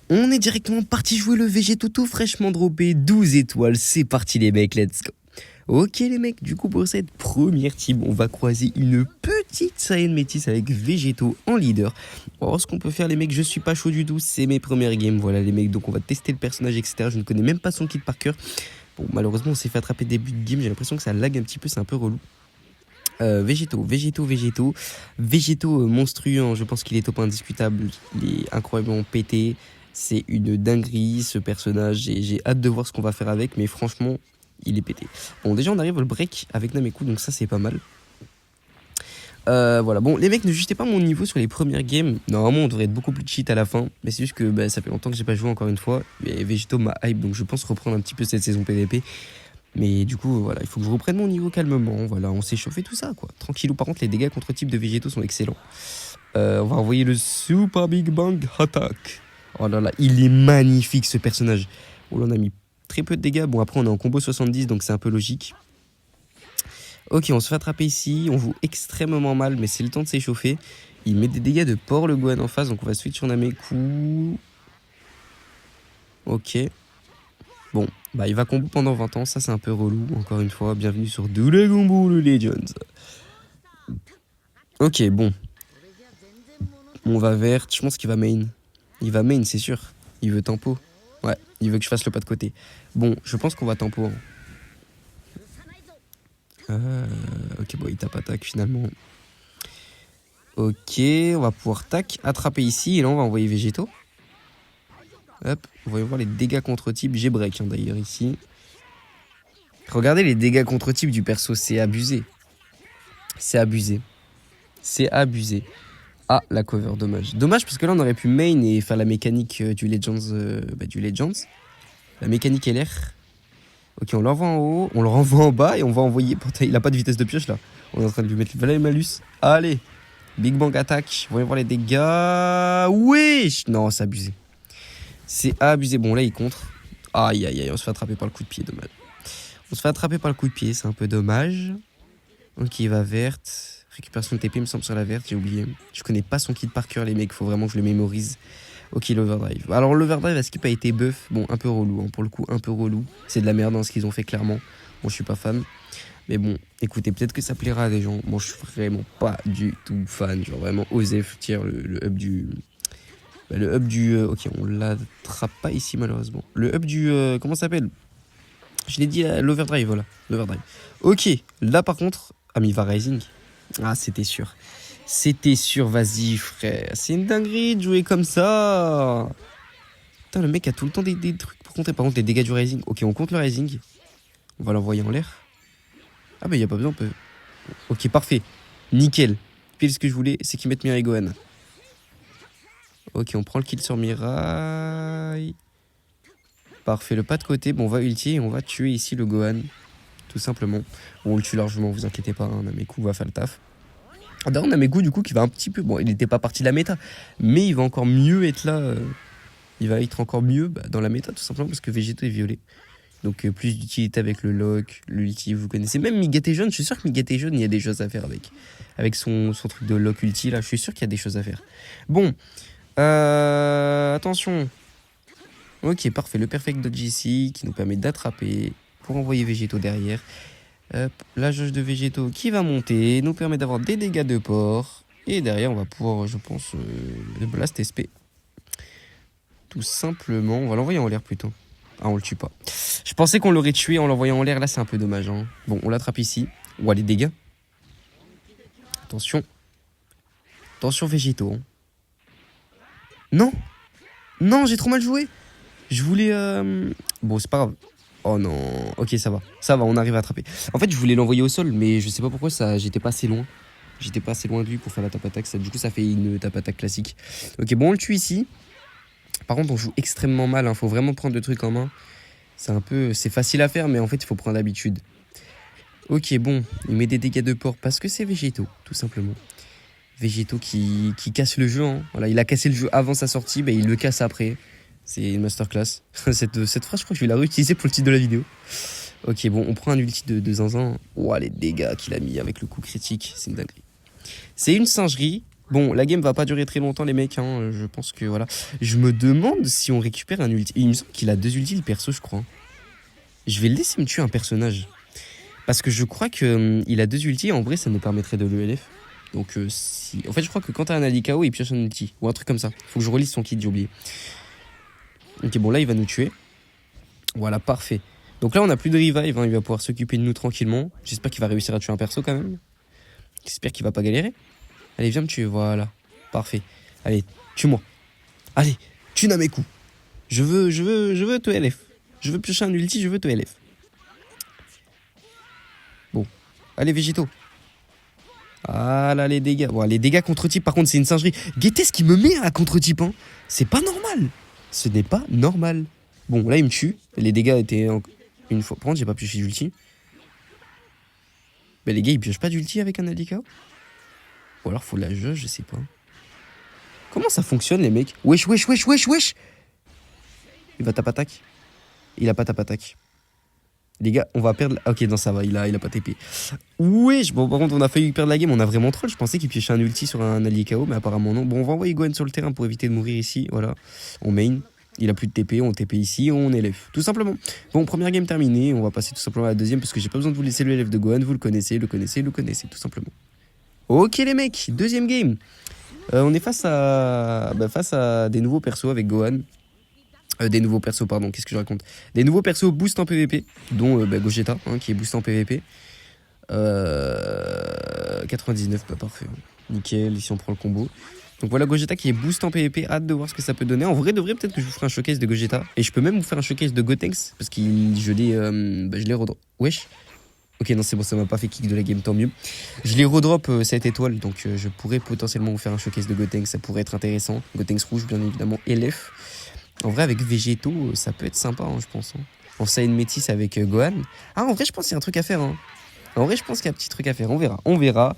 On est directement parti jouer le Végéto tout fraîchement droppé, 12 étoiles, c'est parti les mecs, let's go. Ok les mecs, du coup pour cette première team, on va croiser une petite Saiyan métisse avec Végéto en leader. On va voir ce qu'on peut faire les mecs, je suis pas chaud du tout, c'est mes premières games, voilà les mecs, donc on va tester le personnage etc. Je ne connais même pas son kit par cœur. Bon malheureusement on s'est fait attraper début de game, j'ai l'impression que ça lag un petit peu, c'est un peu relou. Végéto monstrueux, hein, je pense qu'il est top indiscutable, il est incroyablement pété. C'est une dinguerie ce personnage, j'ai hâte de voir ce qu'on va faire avec, mais franchement, il est pété. Bon, déjà on arrive au break avec Nameku, donc ça c'est pas mal. Voilà, bon les mecs ne jugez pas mon niveau sur les premières games, normalement on devrait être beaucoup plus cheat à la fin, mais c'est juste que bah, ça fait longtemps que j'ai pas joué encore une fois, et Végéto m'a hype, donc je pense reprendre un petit peu cette saison PVP. Mais du coup, voilà, il faut que je reprenne mon niveau calmement. Voilà, on s'est chauffé tout ça, quoi. Tranquillou. Par contre, les dégâts contre type de Végéto sont excellents. On va envoyer le Super Big Bang Attack. Oh là là, il est magnifique ce personnage. Oh là, on a mis très peu de dégâts. Bon, après, on est en combo 70, donc c'est un peu logique. Ok, on se fait attraper ici. On joue extrêmement mal, mais c'est le temps de s'échauffer. Il met des dégâts de porc, le Gohan en face, donc on va switch sur Nameku. Ok. Bon, bah il va combo pendant 20 ans, ça c'est un peu relou, encore une fois, bienvenue sur Dragon Ball Legends. Ok, bon. On va vert, je pense qu'il va main. Il va main, c'est sûr. Il veut tempo. Ouais, il veut que je fasse le pas de côté. Bon, je pense qu'on va tempo. Ok, bon, il tape attaque finalement. Ok, on va pouvoir tac, attraper ici, et là on va envoyer Végéto. Hop, voyons voir les dégâts contre type. J'ai break hein, d'ailleurs ici. Regardez les dégâts contre type du perso, c'est abusé. C'est abusé. C'est abusé. Ah, la cover, dommage. Dommage parce que là on aurait pu main et faire la mécanique du Legends. La mécanique LR. Ok, on l'envoie en haut, on le renvoie en bas et on va envoyer. Pourtant, il a pas de vitesse de pioche là. On est en train de lui mettre le malus. Allez, Big Bang attaque. Voyons voir les dégâts. Wesh. Non, c'est abusé. C'est abusé. Bon, là il contre. Aïe, aïe, aïe, on se fait attraper par le coup de pied, dommage. On se fait attraper par le coup de pied, c'est un peu dommage. Ok, il va verte. Récupération de TP, il me semble, sur la verte, j'ai oublié. Je connais pas son kit par cœur, les mecs, faut vraiment que je le mémorise. Ok, l'overdrive. Alors, l'overdrive, est-ce qu'il n'a pas été buff? Bon, un peu relou, hein, pour le coup, un peu relou. C'est de la merde, hein, ce qu'ils ont fait, clairement. Bon, je suis pas fan. Mais bon, écoutez, peut-être que ça plaira à des gens. Bon, je suis vraiment pas du tout fan. Genre, vraiment, Osef tire le hub du. Bah, le hub du. Ok, on l'attrape pas ici, malheureusement. Le hub du. Comment ça s'appelle? Je l'ai dit, l'overdrive, voilà. L'overdrive. Ok, là, par contre. Ah, mais il va Rising. Ah, c'était sûr. C'était sûr, vas-y, frère. C'est une dinguerie de jouer comme ça. Putain, le mec a tout le temps des trucs pour compter. Par contre, les dégâts du Rising. Ok, on compte le Rising. On va l'envoyer en l'air. Ah, bah, il n'y a pas besoin, on peut. Ok, parfait. Nickel. Pile ce que je voulais, c'est qu'ils mettent Mirai Gohan. Ok, on prend le kill sur Mirai. Parfait, le pas de côté. Bon, on va ulti et on va tuer ici le Gohan. Tout simplement. Bon, on le tue largement, vous inquiétez pas. Hein, Nameku va faire le taf. D'ailleurs, Nameku, du coup, qui va un petit peu. Bon, il n'était pas parti de la méta, mais il va encore mieux être là. Il va être encore mieux dans la méta, tout simplement, parce que Végéto est violet. Donc, plus d'utilité avec le lock, l'ulti, vous connaissez. Même Migate jaune, je suis sûr que Migate jaune, il y a des choses à faire avec. Avec son truc de lock ulti, là, je suis sûr qu'il y a des choses à faire. Bon, attention. Ok, parfait. Le perfect dodge ici, qui nous permet d'attraper pour envoyer Végéto derrière. Hop, la jauge de Végéto qui va monter, nous permet d'avoir des dégâts de porc. Et derrière, on va pouvoir, je pense, blast SP. Tout simplement, on va l'envoyer en l'air plutôt. Ah, on le tue pas. Je pensais qu'on l'aurait tué en l'envoyant en l'air, là c'est un peu dommage. Hein. Bon, on l'attrape ici. Ouah, les dégâts. Attention. Attention Végéto. Hein. Non. Non, j'ai trop mal joué. Je voulais... Bon, c'est pas grave. Oh non, ok ça va, on arrive à attraper. En fait je voulais l'envoyer au sol mais je sais pas pourquoi j'étais pas assez loin. J'étais pas assez loin de lui pour faire la tape attaque, du coup ça fait une tape attaque classique. Ok bon on le tue ici. Par contre on joue extrêmement mal, hein. Faut vraiment prendre le truc en main. C'est facile à faire mais en fait il faut prendre l'habitude. Ok bon, il met des dégâts de porc parce que c'est Végéto, tout simplement. Végéto qui casse le jeu, hein. Voilà, il a cassé le jeu avant sa sortie, bah, il le casse après. C'est une masterclass. cette phrase, je crois que je vais la réutiliser pour le titre de la vidéo. Ok, bon, on prend un ulti de zinzin. Ouah, les dégâts qu'il a mis avec le coup critique, c'est une dinguerie. C'est une singerie, Bon, la game va pas durer très longtemps, les mecs. Hein. Je pense que voilà. Je me demande si on récupère un ulti. Il me semble qu'il a 2 ultis, le perso, je crois. Je vais le laisser me tuer un personnage. Parce que je crois qu'il a 2 ultis. En vrai, ça nous permettrait de l'ELF. Donc, si. En fait, je crois que quand t'as un Alikao, il pioche un ulti. Ou un truc comme ça. Faut que je relise son kit, j'ai oublié. Ok, bon, là, il va nous tuer. Voilà, parfait. Donc là, on a plus de revive. Hein. Il va pouvoir s'occuper de nous tranquillement. J'espère qu'il va réussir à tuer un perso quand même. J'espère qu'il va pas galérer. Allez, viens me tuer, voilà. Parfait. Allez, tue-moi. Allez, tue Nameku. Je veux te LF. Je veux piocher un ulti, je veux te LF. Bon. Allez, Végéto. Ah là, les dégâts. Bon, les dégâts contre-type, par contre, c'est une singerie. Guettez ce qu'il me met à contre-type, hein. C'est pas normal. Ce n'est pas normal. Bon, là, il me tue. Les dégâts étaient une fois. Par contre, j'ai pas pioché d'ulti. Mais les gars, ils piochent pas d'ulti avec un Alikao. Ou alors faut la jeu, je sais pas. Comment ça fonctionne les mecs? Wesh. Il va tap attaque. Il a pas tap attaque. Les gars, on va perdre. Ok, non, ça va, il a pas TP. Wesh, bon, par contre, on a failli perdre la game. On a vraiment troll. Je pensais qu'il piochait un ulti sur un allié KO, mais apparemment non. Bon, on va envoyer Gohan sur le terrain pour éviter de mourir ici. Voilà. On main. Il a plus de TP, on TP ici, on élève. Tout simplement. Bon, première game terminée. On va passer tout simplement à la deuxième parce que j'ai pas besoin de vous laisser le élève de Gohan. Vous le connaissez, tout simplement. Ok les mecs, deuxième game. On est face à des nouveaux persos avec Gohan. Des nouveaux persos, pardon, qu'est-ce que je raconte? Des nouveaux persos boost en PVP, dont Gogeta, hein, qui est boost en PVP. 99, pas parfait. Nickel, ici on prend le combo. Donc voilà Gogeta qui est boost en PVP, hâte de voir ce que ça peut donner. En vrai, de vrai, peut-être que je vous ferai un showcase de Gogeta. Et je peux même vous faire un showcase de Gotenks, parce que je l'ai redrop. Wesh. Ok, non, c'est bon, ça m'a pas fait kick de la game, tant mieux. Je l'ai redrop cette étoile, donc je pourrais potentiellement vous faire un showcase de Gotenks, ça pourrait être intéressant. Gotenks rouge, bien évidemment, LF. En vrai, avec Végéto, ça peut être sympa, hein, je pense. Hein. On s'est une métisse avec Gohan. Ah, en vrai, je pense qu'il y a un truc à faire. Hein. En vrai, je pense qu'il y a un petit truc à faire. On verra.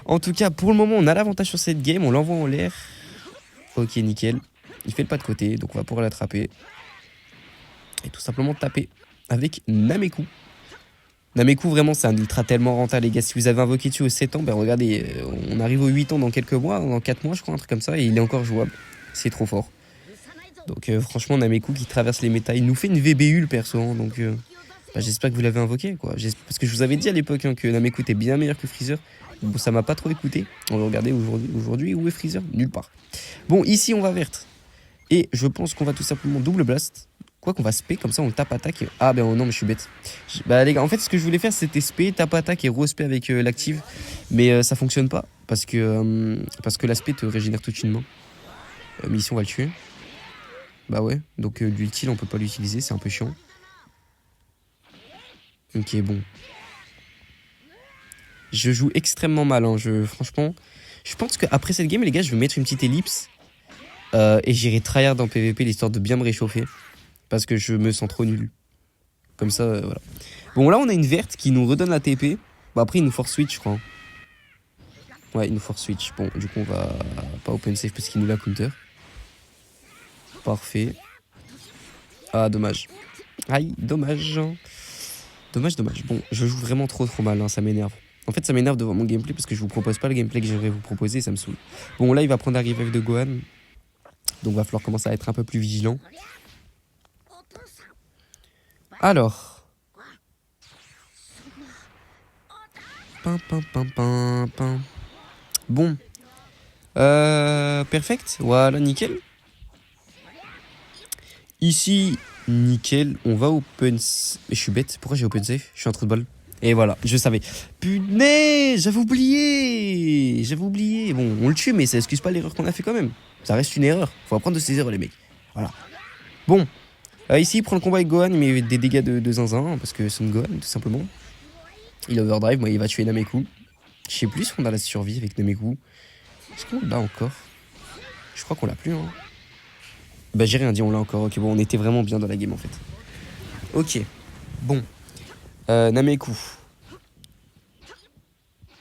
En tout cas, pour le moment, on a l'avantage sur cette game. On l'envoie en l'air. Ok, nickel. Il fait le pas de côté, donc on va pouvoir l'attraper. Et tout simplement taper avec Nameku. Nameku, vraiment, c'est un ultra tellement rentable, les gars. Si vous avez invoqué dessus aux 7 ans, ben regardez, on arrive aux 8 ans dans quelques mois, dans 4 mois, je crois, un truc comme ça, et il est encore jouable. C'est trop fort. Donc, franchement, Nameku qui traverse les méta, il nous fait une VBU, le perso. Hein, donc, j'espère que vous l'avez invoqué, quoi. Parce que je vous avais dit à l'époque hein, que Nameku était bien meilleur que Freezer. Bon, ça m'a pas trop écouté. On va regarder aujourd'hui où est Freezer? Nulle part. Bon, ici, on va verte. Et je pense qu'on va tout simplement double blast. Quoi qu'on va spé, comme ça on tape attaque. Ah ben oh non mais je suis bête. Bah les gars, en fait ce que je voulais faire c'était spé, tape attaque et re-spé avec l'active. Mais ça fonctionne pas parce que l'aspect te régénère toute une main. Mais ici on va le tuer. Bah ouais, donc l'utile on peut pas l'utiliser, c'est un peu chiant. Ok bon. Je joue extrêmement mal, hein. Franchement, je pense qu'après cette game les gars je vais mettre une petite ellipse. Et j'irai tryhard dans PVP l'histoire de bien me réchauffer. Parce que je me sens trop nul. Comme ça, voilà. Bon, là, on a une verte qui nous redonne la TP. Bon, après, il nous force switch, je crois. Ouais, il nous force switch. Bon, du coup, on va pas open safe parce qu'il nous la counter. Parfait. Ah, dommage. Aïe, dommage. Dommage. Bon, je joue vraiment trop mal, hein, ça m'énerve. En fait, ça m'énerve de voir mon gameplay parce que je vous propose pas le gameplay que j'aimerais vous proposer, ça me saoule. Bon, là, il va prendre la revive de Gohan. Donc, va falloir commencer à être un peu plus vigilant. Alors. Bon. Perfect. Voilà, nickel. Ici, nickel. On va open... Je suis bête. Pourquoi j'ai open safe? Je suis un trou de balle. Et voilà, je savais. Punaise, j'avais oublié. Bon, on le tue, mais ça excuse pas l'erreur qu'on a fait quand même. Ça reste une erreur. Faut apprendre de ses erreurs, les mecs. Voilà. Bon. Ici, il prend le combat avec Gohan, il met des dégâts de zinzin, parce que c'est une Gohan, tout simplement. Il overdrive, moi il va tuer Nameku. Je sais plus si on a la survie avec Nameku. Est-ce qu'on l'a encore? Je crois qu'on l'a plus, hein. Bah j'ai rien dit, on l'a encore. Ok, bon, on était vraiment bien dans la game en fait. Ok, bon. Nameku.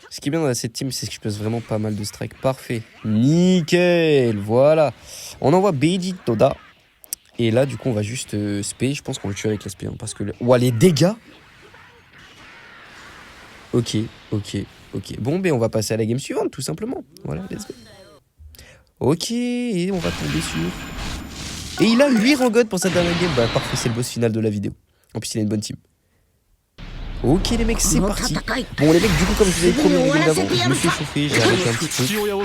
Ce qui est bien dans cette team, c'est que je pose vraiment pas mal de strikes. Parfait. Nickel, voilà. On envoie Beiji Toda. Et là, du coup, on va juste spé. Je pense qu'on va le tuer avec la spé. Hein, parce que... Ouah, les dégâts. Ok. Bon, ben on va passer à la game suivante, tout simplement. Voilà, let's go. Ok, et on va tomber sur... Et il a 8 rangs God pour cette dernière game. Bah parfait, c'est le boss final de la vidéo. En plus, il a une bonne team. Ok les mecs, c'est parti. Bon les mecs, du coup comme je vous avais promis en game d'avant, je me suis chauffé, j'ai arrêté un petit peu. Donc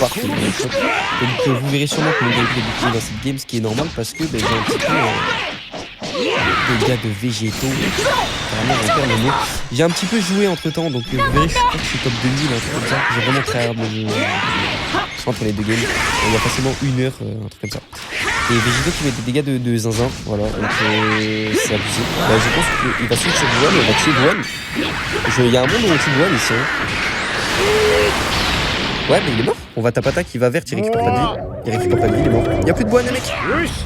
parfait. Donc vous verrez sûrement que mon gameplay est décliné dans cette game, ce qui est normal parce que j'ai un petit peu des gars de végétaux. Vraiment, j'en perds le mot. J'ai un petit peu joué entre temps, donc vous verrez, je crois que je suis top 2000, un truc comme ça. J'ai vraiment très hard le jeu entre les deux games. Il y a facilement 1 heure, un truc comme ça. Et Végéto qui met des dégâts de zinzin, voilà, donc c'est abusé. Bah, je pense qu'il va switch sur Gohan, on va tuer Gohan. Il y a un monde où on tue Gohan ici. Ouais, mais il est mort. On va taper attaque, il va vert, il récupère pas de vie. Il récupère pas de vie, il est mort. Il y a plus de Gohan, les mecs.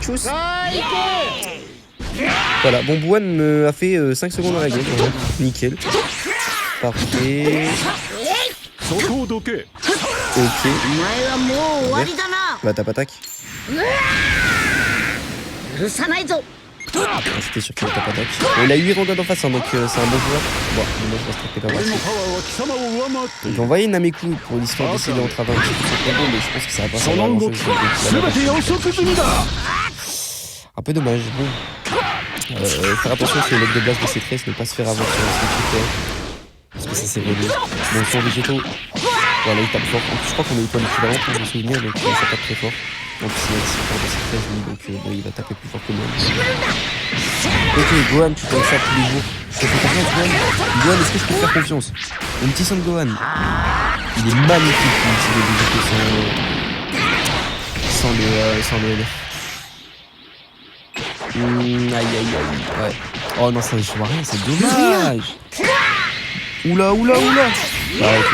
Tchuss. Voilà, bon, Gohan a fait 5 secondes dans la game. Voilà. Nickel. Parfait. Ok. Bah, tape attaque. C'était sûr qu'il va tape attaque. Il a 8 rangs en face, hein, donc c'est un bon joueur. Bon, moi je reste pas grave. J'ai envoyé Nameku pour l'histoire d'essayer d'entraver un petit peu son combo, mais je pense que ça va pas servir à grand chose. Un peu dommage. Bon. Faire attention sur le deck de base de C13, ne pas se faire avoir sur le switch. Parce que ça c'est relou. Bon, son végétaux. Voilà, il tape fort. En plus, je crois qu'on a étoile équivalente, je me souviens, donc ça tape très fort. En plus, il a aussi fort de ses 13, donc bon, il va taper plus fort que moi. Ok, Gohan, tu fais ça tous les jours. Je te fais confiance, Gohan. Gohan, est-ce que je peux te faire confiance? Mon petit son de Gohan. Il est magnifique, l'ulti de Végéto sans le LF. Aïe, aïe, aïe. Ouais. Oh non, ça, je vois rien, c'est dommage. Oula. Bah, ok.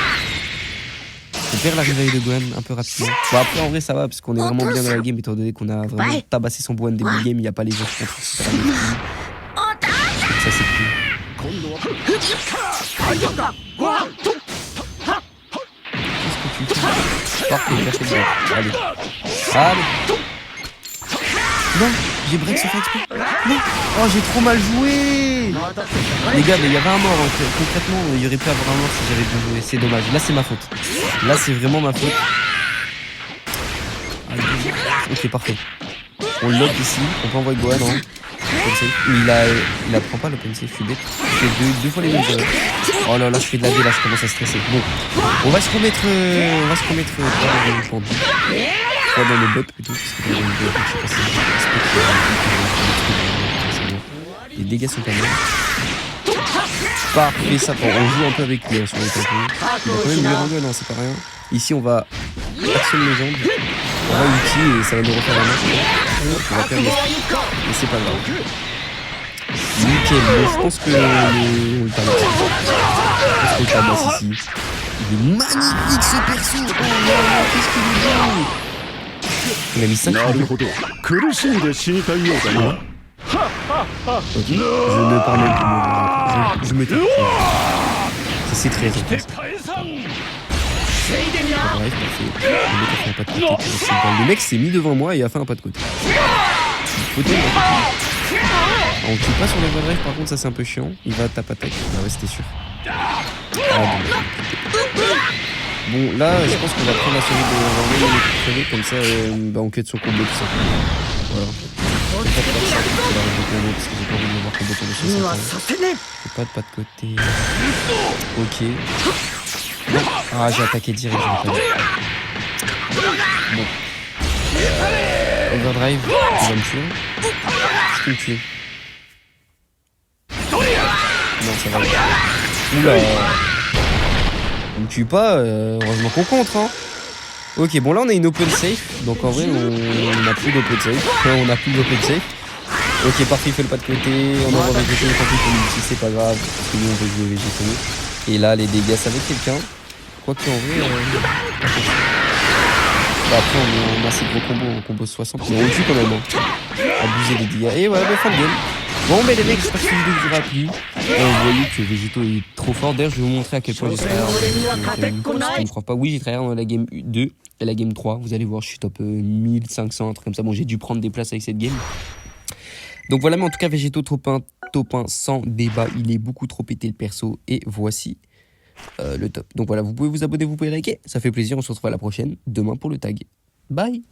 On perd la réveille de Gohan un peu rapidement. Bon après en vrai ça va parce qu'on est vraiment bien dans la game étant donné qu'on a vraiment tabassé son Gohan début de game, il n'y a pas les autres contre. Ça c'est cool. Qu'est-ce que tu fais? Parfait, merci bien. Allez. Non, j'ai break sans faire exprès. Non. Oh j'ai trop mal joué. Les gars, mais il y avait un mort, hein. Concrètement, il y aurait pu avoir un mort si j'avais bien joué. C'est dommage. Là, c'est ma faute. Là, c'est vraiment ma faute. Ok, parfait. On le lock ici. On peut envoyer Gohan, hein. Il apprend pas l'open safe, je suis bête. Je fais deux fois les mêmes erreurs. Oh là là, je fais de la D, là, je commence à stresser. Bon, on va se remettre pas dans le bot plutôt, parce que dans le bot, je sais pas si les dégâts sont pas mal. Parfait, ça on joue un peu avec lui sur les tempos. Il a quand même 8 rangs, non, c'est pas rien. Ici, on va action de légende. On va ulti et ça va nous refaire la match. On va perdre, mais c'est pas grave. Nickel, bon, je pense que on le tabasse. Je pense qu'on le tabasse ici. Il est magnifique ce perso. Oh là là, qu'est-ce qu'il est beau. Il a mis 5 secondes. Ok, je ne parle même plus. Je me tais. Ça c'est très intense. Bref, parfait. Le mec a fait un pas de côté. Le mec s'est mis devant moi et a fait un pas de côté. On tue pas sur les voies drive, par contre ça c'est un peu chiant. Il va tape attaque. Ah ouais, c'était sûr. Bon, là, je pense qu'on va prendre la série de comme ça, on cut son combo tout simplement. Voilà. Je vais pas faire ça, c'est la règle de combo, parce que j'ai pas envie de me voir combo pour le 60 ans. Pas de côté. Ok. Non. Ah, j'ai attaqué direct, j'ai pas dit. Bon. Overdrive, il va me tuer. Est-ce qu'il me tue? Non, ça va. Oula. On me tue pas, heureusement qu'on contre, hein. Ok, bon là on a une open safe, donc en vrai on a plus d'open safe. On a plus d'open safe. Ok, parfait, il fait le pas de côté, on envoie Végéto, tant pis pour l'ulti, c'est pas grave, parce que nous on veut jouer Végéto. Et là les dégâts, ça va être quelqu'un. Quoi qu'en vrai... Bah, après on a assez gros combos, on combo 60, mais on le tue quand même. Hein. Abuser des dégâts. Et voilà, fin de game. Bon, mais les mecs, j'espère que cette vidéo vous aura plu. Vous voyez que Végéto est trop fort. D'ailleurs, je vais vous montrer à quel point j'ai tryhard. Si tu ne crois pas, oui, j'ai tryhard dans la game 2 et la game 3. Vous allez voir, je suis top 1500, un truc comme ça. Bon, j'ai dû prendre des places avec cette game. Donc voilà, mais en tout cas, Végéto top 1 sans débat. Il est beaucoup trop pété le perso. Et voici le top. Donc voilà, vous pouvez vous abonner, vous pouvez liker, ça fait plaisir, on se retrouve à la prochaine, demain pour le tag. Bye.